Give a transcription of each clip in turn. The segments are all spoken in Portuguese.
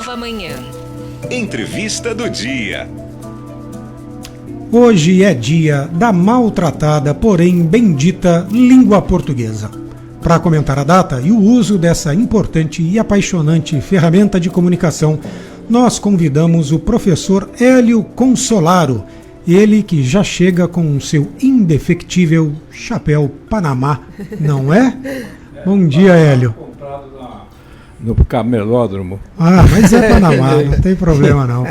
Nova Manhã. Entrevista do dia. Hoje é dia da maltratada, porém bendita língua portuguesa. Para comentar a data e o uso dessa importante e apaixonante ferramenta de comunicação, nós convidamos o professor Hélio Consolaro, ele que já chega com o seu indefectível chapéu Panamá, não é? Bom dia, Hélio. No camelódromo. Ah, mas é Panamá, não tem problema não.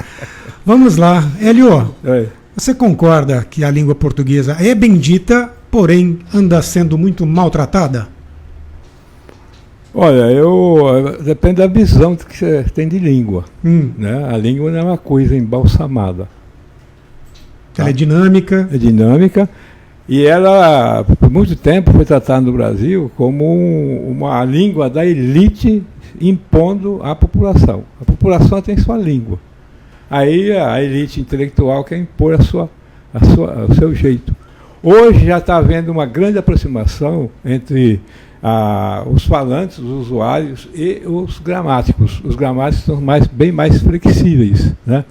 Vamos lá, Hélio. Oi. Você concorda que a língua portuguesa é bendita, porém anda sendo muito maltratada? Olha, depende da visão que você tem de língua. Né? A língua não é uma coisa embalsamada. Ela é dinâmica. É dinâmica. E ela, por muito tempo, foi tratada no Brasil como uma língua da elite impondo à população. A população tem sua língua. Aí a elite intelectual quer impor o seu jeito. Hoje já está havendo uma grande aproximação entre os falantes, os usuários e os gramáticos. Os gramáticos são bem mais flexíveis, né?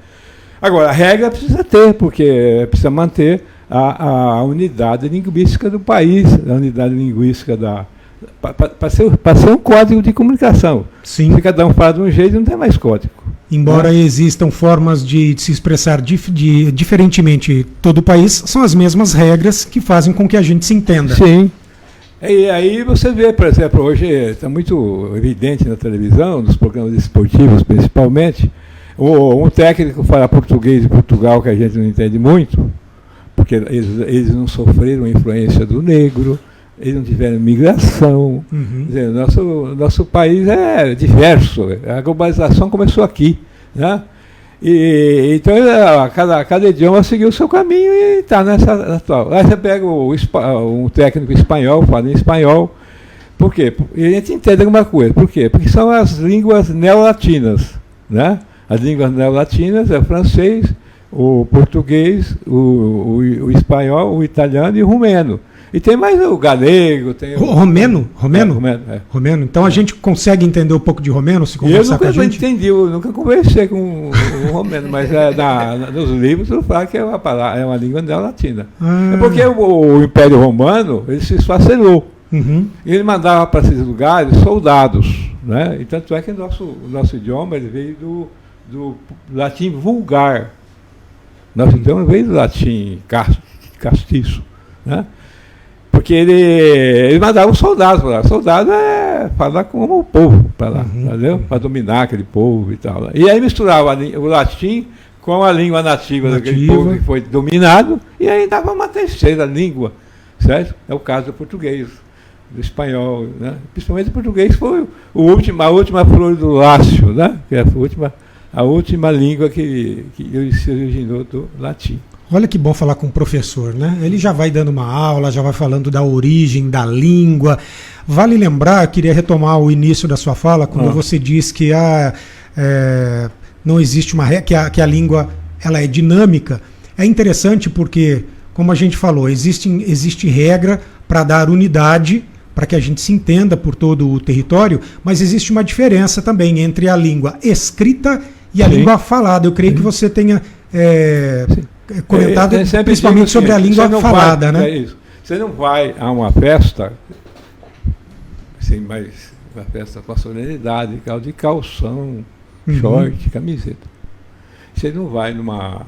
Agora, a regra precisa ter, porque precisa manter a unidade linguística do país, a unidade linguística para ser um código de comunicação. Sim. Se cada um fala de um jeito, não tem mais código. Embora existam formas de se expressar diferentemente em todo o país, são as mesmas regras que fazem com que a gente se entenda. Sim. E aí você vê, por exemplo, hoje está muito evidente na televisão, nos programas esportivos principalmente, um técnico fala português de Portugal que a gente não entende muito, porque eles não sofreram a influência do negro, eles não tiveram migração. Quer dizer, nosso país é diverso, a globalização começou aqui, né? Então cada idioma seguiu o seu caminho e está nessa atual. Aí você pega um técnico espanhol, fala em espanhol. Por quê? E a gente entende alguma coisa. Por quê? Porque são as línguas neolatinas, né? As línguas neolatinas é o francês, o português, o espanhol, o italiano e o romeno. E tem mais o galego, tem o... Romeno? É. Romeno. Então a gente consegue entender um pouco de romeno se conversar com a gente? Eu nunca conversei com o romeno, mas nos livros eu falo que é uma língua neolatina. É porque o Império Romano ele se esfacelou. Ele mandava para esses lugares soldados, né? E tanto é que o nosso idioma ele veio do latim vulgar. Nosso idioma veio do latim castiço, né? Porque ele mandava os soldados para lá. Soldado é falar como o povo para lá, entendeu? Para dominar aquele povo e tal. E aí misturava o latim com a língua nativa daquele povo que foi dominado, e aí dava uma terceira língua, certo? É o caso do português, do espanhol, né? Principalmente o português foi a última flor do lácio, né? Que é a última língua que se originou do latim. Olha que bom falar com o professor, né? Ele já vai dando uma aula, já vai falando da origem da língua. Vale lembrar, queria retomar o início da sua fala, quando você diz que não existe uma regra, que a língua ela é dinâmica. É interessante porque, como a gente falou, existe regra para dar unidade, para que a gente se entenda por todo o território, mas existe uma diferença também entre a língua escrita e a língua falada. Eu creio que você tenha... comentado principalmente sobre a língua falada, né? É isso. Você não vai a uma festa, assim, mas uma festa com a solenidade, de calção, short, camiseta. Você não vai numa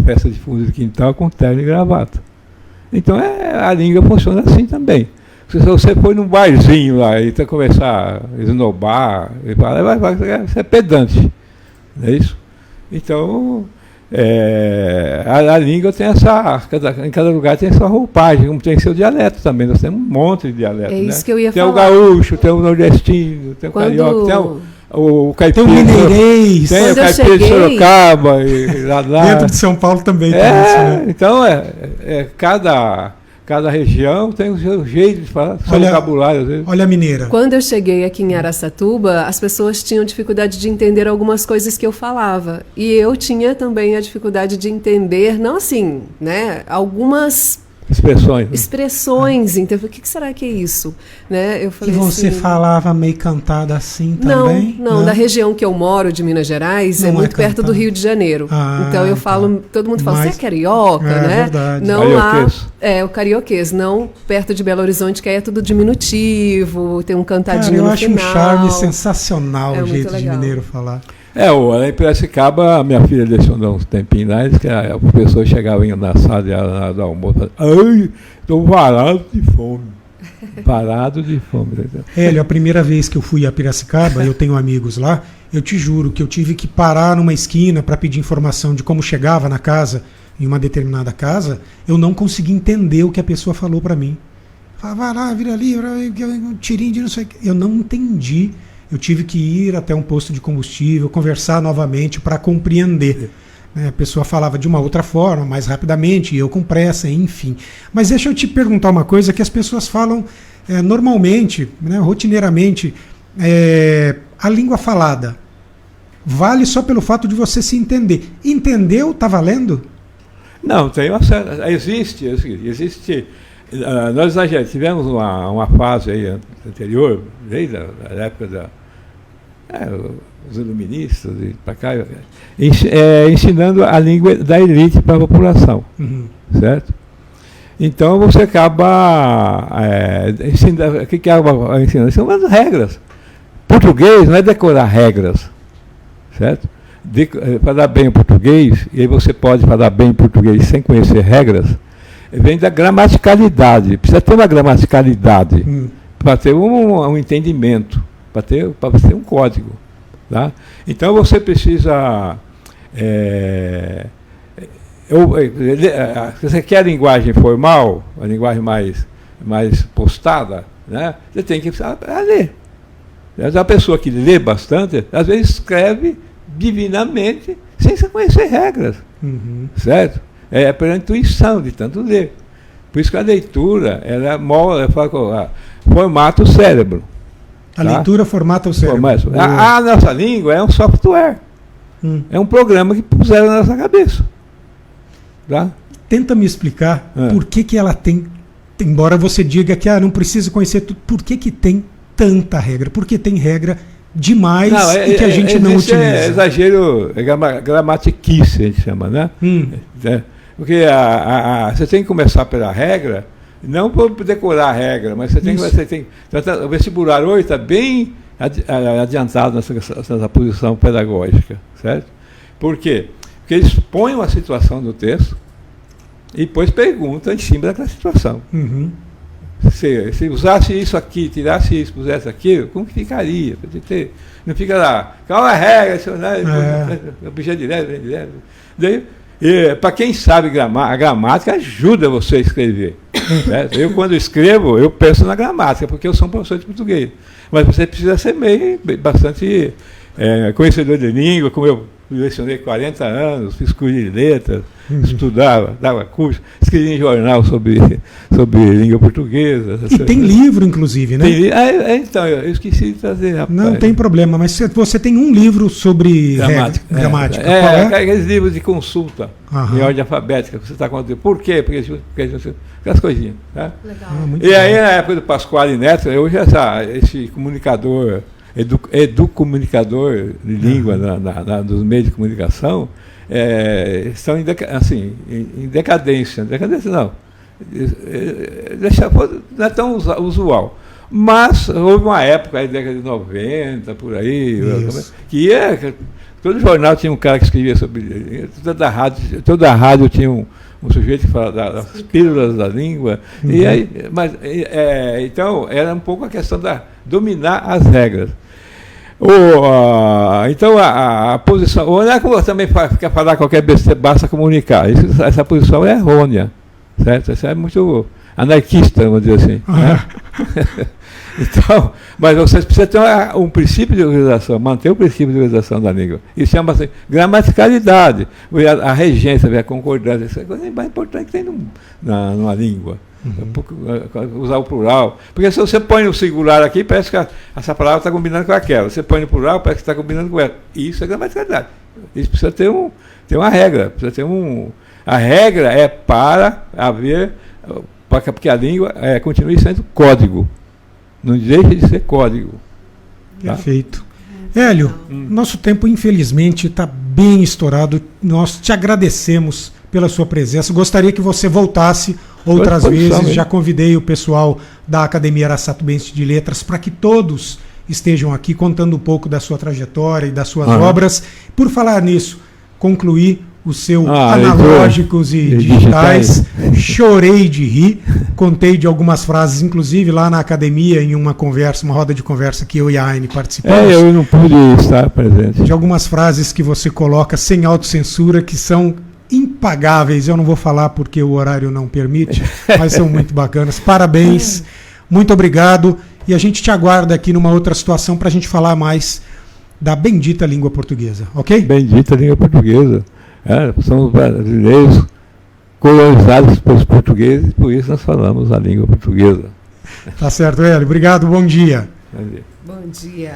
festa de fundo de quintal com terno e gravata. Então a língua funciona assim também. Se você for num barzinho lá e começar a esnobar, você é pedante, não é isso? Então a língua tem em cada lugar tem sua roupagem, como tem seu dialeto também. Nós temos um monte de dialeto. É isso, né? que eu ia tem falar. Tem o gaúcho, tem o nordestino, tem o carioca, tem o caipira. Tem o mineirês. Tem o caipira de Sorocaba. Dentro de São Paulo também tem isso, né? Então, cada região tem o seu jeito de falar, seu vocabulário, às vezes. Olha a mineira. Quando eu cheguei aqui em Araçatuba, as pessoas tinham dificuldade de entender algumas coisas que eu falava. E eu tinha também a dificuldade de entender, não assim, né, algumas Expressões. Então, o que será que é isso? Né? Eu falei e você assim, falava meio cantada assim também? Não, da região que eu moro, de Minas Gerais, é muito perto do Rio de Janeiro. Então eu falo, todo mundo fala, você é carioca, né? É verdade. Não carioquês. lá, o carioquês, não perto de Belo Horizonte, que aí é tudo diminutivo, tem um cantadinho no final. Eu acho um charme sensacional o jeito de mineiro falar. Lá em Piracicaba, a minha filha lecionou uns tempinhos lá, que o professor chegava na sala do almoço, ai, estou parado de fome. Parado de fome. Hélio, a primeira vez que eu fui a Piracicaba, eu tenho amigos lá, eu te juro que eu tive que parar numa esquina para pedir informação de como chegava na casa, em uma determinada casa, eu não consegui entender o que a pessoa falou para mim. Falava, vai lá, vira ali, um tirinho de não sei o que. Eu não entendi. Eu tive que ir até um posto de combustível, conversar novamente para compreender. A pessoa falava de uma outra forma, mais rapidamente, e eu com pressa, enfim. Mas deixa eu te perguntar uma coisa que as pessoas falam normalmente, né, rotineiramente, a língua falada vale só pelo fato de você se entender. Entendeu? Está valendo? Não, tem uma certa... Existe nós já tivemos uma fase aí anterior, desde a época os iluministas e para cá, ensinando a língua da elite para a população, certo? Então você acaba ensinando, o que acaba ensinando? Ensinando regras. Português não é decorar regras, certo? Falar bem o português, e aí você pode falar bem o português sem conhecer regras, vem da gramaticalidade. Precisa ter uma gramaticalidade para ter um entendimento, para ter um código. Tá? Então você precisa... você quer a linguagem formal, a linguagem mais postada, né? Você tem que ler. A pessoa que lê bastante, às vezes escreve divinamente sem conhecer regras. Certo? É pela intuição de tanto ler. Por isso que a leitura, ela formata o cérebro. A leitura formata o cérebro. A nossa língua é um software. É um programa que puseram na nossa cabeça. Tá? Tenta me explicar por que ela tem, embora você diga que não precisa conhecer tudo, por que tem tanta regra? Por que tem regra demais e que a gente não utiliza? É exagero, gramatiquice, a gente chama, né? Porque você tem que começar pela regra, não por decorar a regra, mas você tem o vestibular hoje está bem adiantado nessa posição pedagógica, certo? Por quê? Porque eles põem uma situação no texto e depois perguntam em cima daquela situação. Se usasse isso aqui, tirasse isso, pusesse aquilo, como que ficaria? Não fica lá, qual é a regra? Objeto direto. Daí, para quem sabe a gramática ajuda você a escrever. Certo? Eu, quando escrevo, eu penso na gramática, porque eu sou um professor de português. Mas você precisa ser bastante conhecedor de língua, como eu lecionei 40 anos, fiz curso de letras, estudava, dava curso, escrevi em jornal sobre língua portuguesa. E tem livro, inclusive, né? Então, eu esqueci de trazer. Rapaz. Não tem problema, mas você tem um livro sobre gramática. Qual é? Aqueles livros de consulta, em ordem alfabética, que você está contando. Por quê? Porque aquelas coisinhas. Tá? Legal. E aí, na época do Pasquale Neto, hoje esse comunicador, educomunicador de língua dos meios de comunicação, estão em decadência. Decadência não. Não é tão usual. Mas houve uma época, aí, década de 90, por aí, que todo jornal tinha um cara que escrevia sobre. Toda rádio tinha um sujeito que falava das pílulas da língua. E aí, então, era um pouco a questão da dominar as regras. Então, a posição. Ou não é como também quer falar qualquer besteira, basta comunicar. Essa posição é errônea. Certo? Isso é muito anarquista, vamos dizer assim. Né? Então, mas você precisa ter um princípio de organização, manter o princípio de organização da língua. Isso chama-se gramaticalidade, a regência, a concordância. Isso é a coisa mais importante que tem numa língua. Usar o plural. Porque se você põe no singular aqui, parece que essa palavra está combinando com aquela. Você põe no plural, parece que está combinando com ela. Isso é gramaticalidade. Isso precisa ter uma regra. A regra é para haver porque a língua continue sendo código. Não deixe de ser código. Tá? Perfeito. Hélio, nosso tempo infelizmente está bem estourado. Nós te agradecemos pela sua presença. Gostaria que você voltasse outras vezes. Já convidei o pessoal da Academia Araçatubense de Letras para que todos estejam aqui contando um pouco da sua trajetória e das suas obras. Por falar nisso, concluir o seu Analógicos e Digitais. Chorei de rir. Contei de algumas frases, inclusive lá na academia, em uma roda de conversa que eu e a Aine participamos. Eu não pude estar presente. De algumas frases que você coloca sem autocensura, que são impagáveis. Eu não vou falar porque o horário não permite, mas são muito bacanas. Parabéns, muito obrigado. E a gente te aguarda aqui numa outra situação para a gente falar mais da bendita língua portuguesa, ok? Bendita língua portuguesa. Somos brasileiros colonizados pelos portugueses, por isso nós falamos a língua portuguesa. Tá certo, Hélio. Obrigado, bom dia. Bom dia. Bom dia.